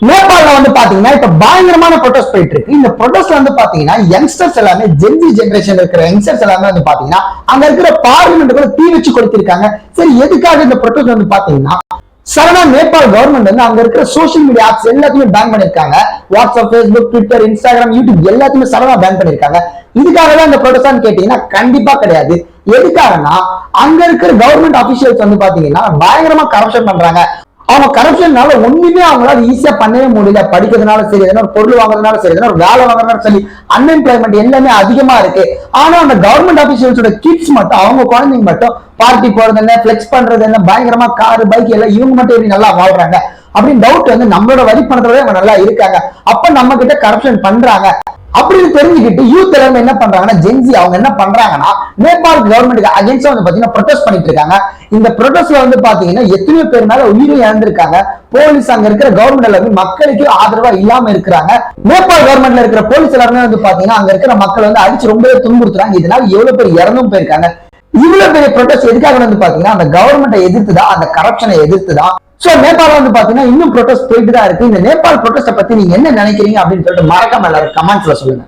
நேபாளல வந்து பாத்தீங்கன்னா இப்ப பயங்கரமான ப்ரொடெஸ்ட் போயிட்டு இருக்கு. இந்த ப்ரொடெஸ்ட் வந்து பாத்தீங்கன்னா யங்ஸ்டர்ஸ் எல்லாமே ஜென்சி ஜெனரேஷன் இருக்கிற யங்ஸ்டர்ஸ் எல்லாமே வந்து பாத்தீங்கன்னா அங்க இருக்கிற பார்லிமெண்ட்டுக்குள்ள தீ வச்சு கொடுத்திருக்காங்க. சரி, எதுக்காக இந்த ப்ரொடெஸ்ட் வந்து பாத்தீங்கன்னா சடனா நேபாள் கவர்மெண்ட் வந்து அங்க இருக்கிற சோசியல் மீடியா ஆப்ஸ் எல்லாத்தையுமே பேன் பண்ணிருக்காங்க. WhatsApp, Facebook, Twitter, Instagram, YouTube எல்லாத்தையுமே சடனா பேன் பண்ணிருக்காங்க. இதுக்காக தான் இந்த ப்ரொடெஸ்ட் கேட்டீங்கன்னா கண்டிப்பா கிடையாது. எதுக்காகனா அங்க இருக்கிற கவர்மெண்ட் அபிஷியல்ஸ் வந்து பாத்தீங்கன்னா பயங்கரமா கரப்ஷன் பண்றாங்க. அவங்க கரப்ஷன்னால ஒண்ணுமே அவங்களால ஈஸியா பண்ணவே முடியல. படிக்கிறதுனால சரி, எதனா ஒரு பொருள் வாங்குறதுனால சரி, எதனா ஒரு வேலை வாங்குறதுனால சரி, அன்எம்ப்ளாய்மெண்ட் எல்லாமே அதிகமா இருக்கு. ஆனா அந்த கவர்மெண்ட் ஆபீசர்ஸோட கிட்ஸ் மட்டும், அவங்க குழந்தைங்க மட்டும் பார்ட்டி போறது என்ன, பிளெக்ஸ் பண்றது என்ன, பயங்கரமா கார், பைக் எல்லாம் இவங்க மட்டும் எப்படி நல்லா வாழ்றாங்க அப்படின்னு டவுட் வந்து நம்மளோட வரி பணத்தோட அவங்க நல்லா இருக்காங்க. அப்ப நம்ம கிட்ட கரப்ஷன் பண்றாங்க அப்படின்னு தெரிஞ்சுக்கிட்டு யூத் எல்லாமே என்ன பண்றாங்கன்னா, ஜென்சி அவங்க என்ன பண்றாங்கன்னா நேபாள் கவர்மெண்ட்டுக்கு அகைன்ஸ்டா வந்து பாத்தீங்கன்னா ப்ரொடெஸ்ட் பண்ணிட்டு இருக்காங்க. இந்த ப்ரொடெஸ்ட்ல வந்து பாத்தீங்கன்னா எத்தனையோ பேர் மேல உயிரும் இழந்திருக்காங்க. போலீஸ் அங்க இருக்கிற கவர்மெண்ட் எல்லாமே மக்களுக்கு ஆதரவா இல்லாம இருக்கிறாங்க. நேபாள் கவர்மெண்ட்ல இருக்கிற போலீஸ் எல்லாருமே வந்து பாத்தீங்கன்னா அங்க இருக்கிற மக்கள் வந்து அடிச்சு ரொம்பவே துன்புறுத்துறாங்க. இதனால எவ்வளவு பேர் இறந்தும் போயிருக்காங்க. இவ்வளவு பெரிய ப்ரொடெஸ்ட் எதுக்காக வந்து பாத்தீங்கன்னா அந்த கவர்மெண்ட்டை எதிர்த்துதான், அந்த கரப்ஷனை எதிர்த்துதான். சோ நேபாள் வந்து பாத்தீங்கன்னா இன்னும் ப்ரொடெஸ்ட் போயிட்டு தான் இருக்கு. இந்த நேபாள் ப்ரொடெஸ்ட பத்தி நீங்க என்ன நினைக்கிறீங்க அப்படின்னு சொல்லிட்டு மறக்காம எல்லாரும் கமெண்ட்ஸ்ல சொல்லுங்க.